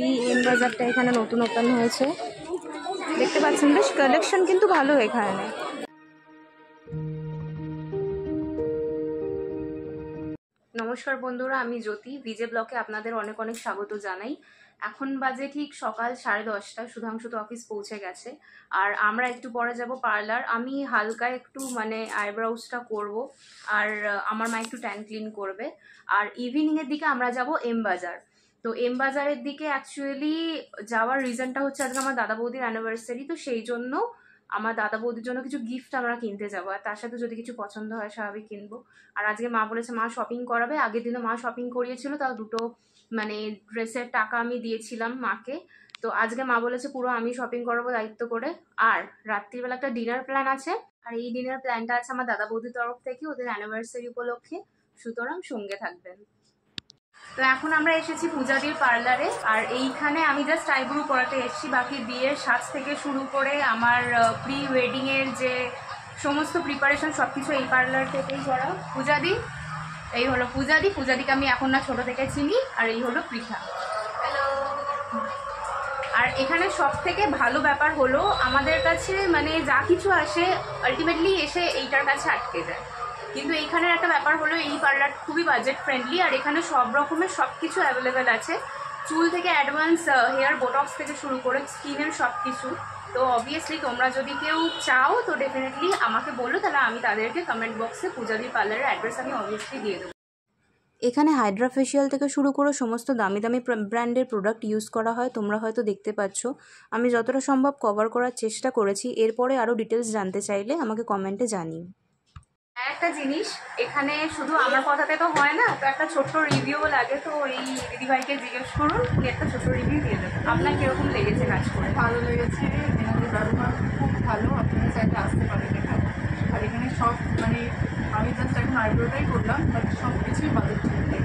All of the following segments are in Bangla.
এই এম বাজারটা এখানে নতুন ওপেন হয়েছে, দেখতে পাচ্ছেন বেশ কালেকশন কিন্তু ভালো এখানে। নমস্কার বন্ধুরা, আমি জ্যোতি ভিজে ব্লকে আপনাদের অনেক অনেক স্বাগত জানাই। এখন বাজে ঠিক সকাল 10:30। সুধাংশু তো অফিস পৌঁছে গেছে আর আমরা একটু পরে যাব পার্লার। আমি হালকা একটু মানে আইব্রাউজটা করব আর আমার মা একটু ট্যান ক্লিন করবে। আর ইভিনিং এর দিকে আমরা যাব এম বাজার। তো এম বাজারের দিকে অ্যাকচুয়ালি যাওয়ার রিজনটা হচ্ছে আজকে আমার দাদা বৌদির অ্যানিভার্সারি, তো সেই জন্য আমার দাদা বৌদির জন্য কিছু গিফট আমরা কিনতে যাবো, আর তার সাথে যদি কিছু পছন্দ হয় স্বাভাবিক কিনবো। আর আজকে মা বলেছে মা শপিং করাবে, আগের দিনও মা শপিং করিয়েছিল, তাও দুটো মানে ড্রেসের টাকা আমি দিয়েছিলাম মাকে। তো আজকে মা বলেছে পুরো আমি শপিং করাবো দায়িত্ব করে। আর রাত্রিবেলা একটা ডিনার প্ল্যান আছে, আর এই ডিনার প্ল্যানটা আছে আমার দাদা বৌদির তরফ থেকে ওদের অ্যানিভার্সারি উপলক্ষে, সুতরাং সঙ্গে থাকবেন। তো এখন আমরা এসেছি পূজাদির পার্লারে, আর এইখানে আমি জাস্ট আইব্রো করাতে এসেছি, বাকি বিয়ের সাজ থেকে শুরু করে আমার প্রি ওয়েডিং এর যে সমস্ত প্রিপারেশন সবকিছু এই পার্লার থেকেই করা। পূজাদি, এই হলো পূজাদি। পূজাদিকে আমি এখন না ছোট থেকে চিনি। আর এই হলো পৃথা। হ্যালো। আর এখানে সব থেকে ভালো ব্যাপার হলো আমাদের কাছে মানে যা কিছু আসে আলটিমেটলি এসে এইটার কাছে আটকে যায়, কিন্তু এইখানের একটা ব্যাপার হলো এই পার্লার খুবই বাজেট ফ্রেন্ডলি, আর এখানে সব রকমের সব কিছু অ্যাভেলেবেল আছে, চুল থেকে অ্যাডভান্স হেয়ার বোটক্স থেকে শুরু করে স্কিনের সব কিছু। তো অবভিয়াসলি তোমরা যদি কেউ চাও তো ডেফিনেটলি আমাকে বলো, তাহলে আমি তাদেরকে কমেন্ট বক্সে পূজাদি পার্লারের অ্যাড্রেস আমি অবভিয়াসলি দিয়ে দেবো। এখানে হাইড্রা ফেশিয়াল থেকে শুরু করে সমস্ত দামি দামি ব্র্যান্ডের প্রোডাক্ট ইউজ করা হয়, তোমরা হয়তো দেখতে পাচ্ছ। আমি যতটা সম্ভব কভার করার চেষ্টা করেছি, এরপরে আরও ডিটেলস জানতে চাইলে আমাকে কমেন্টে জানিও। একটা জিনিস, এখানে শুধু আমার কথাতে তো হয় না, তো একটা ছোট্ট রিভিউও লাগে। তো এই দিদিভাইকে জিজ্ঞেস করুন, উনি একটা ছোট্ট রিভিউ দিয়ে দেবেন। আপনার কিরকম লেগেছে কাজ করে? ভালো লেগেছে, এনাদের ব্যবহার খুব ভালো। আপনারা চাইলে আসতে পারেন এখানে। আর এখানে সব মানে আমি জাস্ট এখন আইব্রোটাই করলাম, বাট সব কিছুই বাজেট ফ্রেন্ডলি।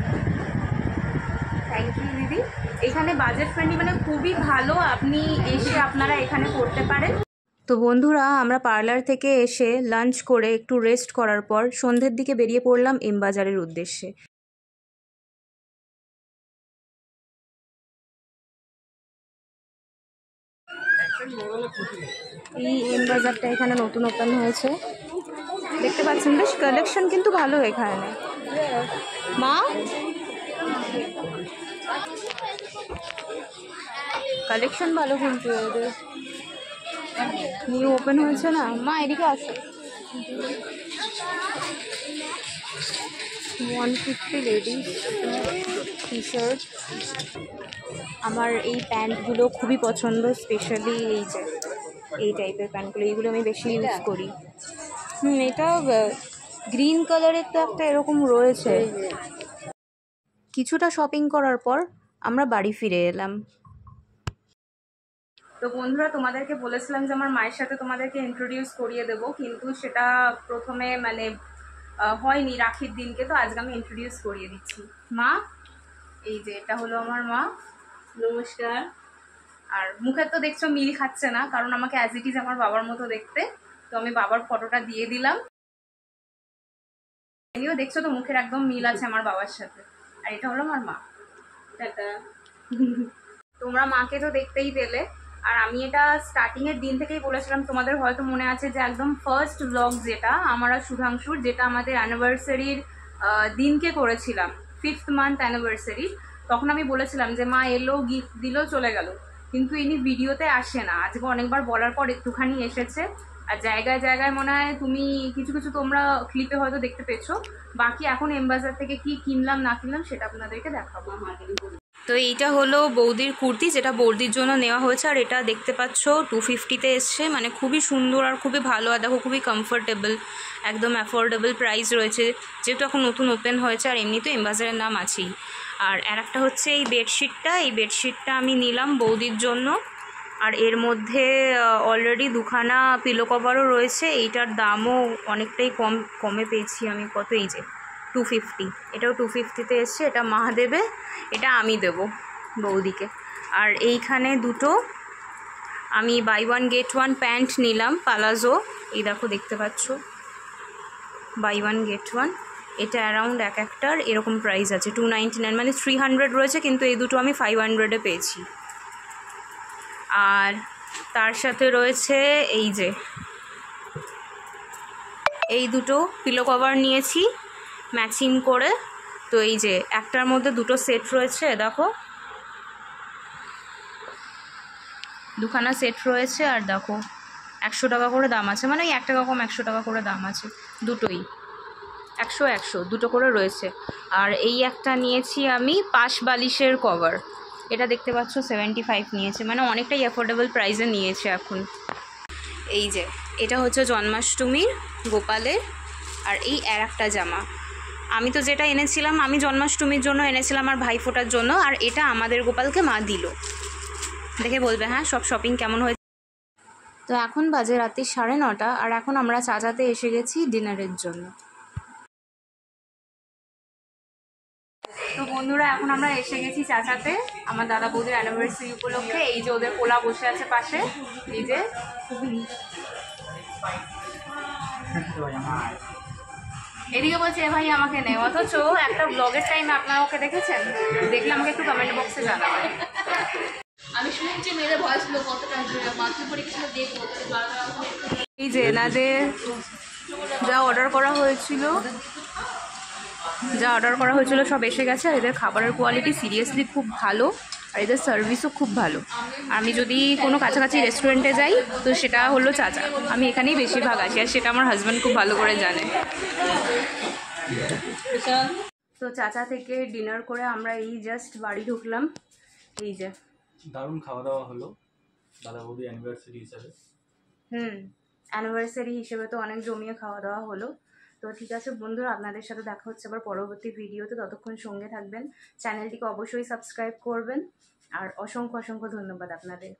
থ্যাংক ইউ দিদি। এখানে বাজেট ফ্রেন্ডলি মানে খুবই ভালো, আপনি এসে আপনারা এখানে করতে পারেন। তো বন্ধুরা, আমরা পার্লার থেকে এসে লাঞ্চ করে একটু রেস্ট করার পর সন্ধ্যের দিকে বেরিয়ে পড়লাম এম বাজারের উদ্দেশ্যে। এই এম বাজারটা এখানে নতুন ওপেন হয়েছে, দেখতে পাচ্ছেন বেশ কালেকশন কিন্তু ভালো এখানে। মা, কালেকশন ভালো কিন্তু এদের, নিউ ওপেন হয়েছে না। মা এদিকে আসো। 150 লেডিস টি শার্ট। আমার এই প্যান্টগুলো খুবই পছন্দ, স্পেশালি এই যে এই টাইপের প্যান্টগুলো, এইগুলো আমি বেশি ইউজ করি। এটা গ্রিন কালারের তো একটা এরকম রয়েছে। কিছুটা শপিং করার পর আমরা বাড়ি ফিরে এলাম। তো বন্ধুরা, তোমাদেরকে বলেছিলাম যে আমার মায়ের সাথে তোমাদেরকে ইন্ট্রোডিউস করিয়ে দেবো, কিন্তু সেটা প্রথমে মানে হয়নি রাখির দিনকে, তো আজকে আমি ইন্ট্রোডিউস করিয়ে দিচ্ছি। মা, এই যে এটা হলো আমার মা। নমস্কার। আর মুখে তো দেখছো মিল খাচ্ছে না, কারণ আমাকে অ্যাজ ইট ইজ আমার বাবার মতো দেখতে, তো আমি বাবার ফটোটা দিয়ে দিলাম। এও দেখছো তো মুখের একদম মিল আছে আমার বাবার সাথে। আর এটা হলো আমার মা। টাটা। তোমরা মাকে তো দেখতেই পেলে। আর আমি এটা স্টার্টিং এর দিন থেকেই বলেছিলাম, তোমাদের হয়তো মনে আছে যে একদম ফার্স্ট ব্লগ যেটা আমার আর সুধাংশুর, যেটা আমাদের অ্যানিভার্সারির দিনকে করেছিলাম, 5th মান্থ অ্যানিভার্সারি, তখন আমি বলেছিলাম যে মা এলো, গিফট দিল, চলে গেল, কিন্তু ইনি ভিডিওতে আসে না। আজকে অনেকবার বলার পর একটুখানি এসেছে। আর জায়গায় জায়গায় মনে হয় তুমি কিছু কিছু তোমরা ক্লিপে হয়তো দেখতে পেয়েছো। বাকি এখন এম বাজার থেকে কি কিনলাম না কিনলাম সেটা আপনাদেরকে দেখাবো। তো এইটা হলো বৌদির কুর্তি, যেটা বৌদির জন্য নেওয়া হয়েছে। আর এটা দেখতে পাচ্ছ 250-তে এসছে, মানে খুবই সুন্দর আর খুবই ভালো। আর দেখো খুবই কমফোর্টেবল, একদম অ্যাফোর্ডেবল প্রাইস রয়েছে, যেহেতু এখন নতুন ওপেন হয়েছে। আর এমনি তো এম বাজারের নাম আছেই। আর একটা হচ্ছে এই বেডশিটটা, এই বেডশিটটা আমি নিলাম বৌদির জন্য। আর এর মধ্যে অলরেডি দুখানা পিলো কভারও রয়েছে। এইটার দামও অনেকটাই কমে পেয়েছি আমি। কত, এই যে 250, এটাও 250-তে এসছে। এটা মা দেবে, এটা আমি দেব বৌদিকে। আর এইখানে দুটো আমি buy one get one pant নিলাম, পালাজো। এই দেখো দেখতে পাচ্ছ, বাই ওয়ান গেট ওয়ান। এটা অ্যারাউন্ড এক একটার এরকম প্রাইস আছে 299, মানে 300 রয়েছে, কিন্তু এই দুটো আমি 500-এ পেয়েছি। আর তার সাথে রয়েছে এই দুটো পিলো কভার নিয়েছি ম্যাচিং করে। তো এই যে একটার মধ্যে দুটো সেট রয়েছে, দেখো দুখানা সেট রয়েছে। আর দেখো 100 টাকা করে দাম আছে, মানে 1 টাকা কম 100 টাকা করে দাম আছে, দুটোই 100 দুটো করে রয়েছে। আর এই একটা নিয়েছি আমি পাশ বালিশের কভার, এটা দেখতে পাচ্ছ 75 নিয়েছে, মানে অনেকটাই অ্যাফোর্ডেবল প্রাইসে নিয়েছে এখন। এই যে এটা হচ্ছে জন্মাষ্টমীর গোপালের। আর এই একটা জামা আমি তো যেটা এনেছিলাম, আমি জন্মাষ্টমীর জন্য এনেছিলাম আর ভাইফোঁটার জন্য, আর এটা আমাদের গোপালকে মা দিল। দেখে বলবে হ্যাঁ সব শপিং কেমন হয়েছে। তো এখন বাজে রাত্রি 9:30, আর এখন আমরা চাচাতে এসে গেছি ডিনারের জন্য। তো বন্ধুরা এখন আমরা এসে গেছি চাচাতে আমার দাদা বৌদির অ্যানিভার্সারি উপলক্ষে। এই যে ওদের পোলা বসে আছে পাশে, এই যে এদিকে বলছে এ ভাই আমাকে নেই, অথচ একটা ব্লগের টাইমে আপনারা ওকে দেখেছেন? দেখলে আমাকে একটু কমেন্ট বক্সে জানাবেন। আমি শুনছি মেয়েদের ভয়েস গুলো কতটা মাতৃ পরীক্ষা দেখবো। এই যে এনাদের যা অর্ডার করা হয়েছিল সব এসে গেছে। আর এদের খাবারের কোয়ালিটি সিরিয়াসলি খুব ভালো, আর এদের সার্ভিসও খুব ভালো। আমি যদি কোনো কাছাকাছি রেস্টুরেন্টে যাই তো সেটা হলো চাচা, আমি এখানেই বেশিরভাগ আসি, আর সেটা আমার হাজব্যান্ড খুব ভালো করে জানে। তো চাচা থেকে ডিনার করে আমরা এই জাস্ট বাড়ি ঢুকলাম। এই যে দারুণ খাওয়া দাওয়া হলো দাদা বৌদি অ্যানিভার্সারি হিসাবে। অ্যানিভার্সারি হিসেবে তো অনেক জমিয়ে খাওয়া দাওয়া হলো। তো ঠিক আছে বন্ধুরা, আপনাদের সাথে দেখা হচ্ছে আবার পরবর্তী ভিডিওতে, ততক্ষণ সঙ্গে থাকবেন, চ্যানেলটিকে অবশ্যই সাবস্ক্রাইব করবেন। আর অসংখ্য অসংখ্য ধন্যবাদ আপনাদের।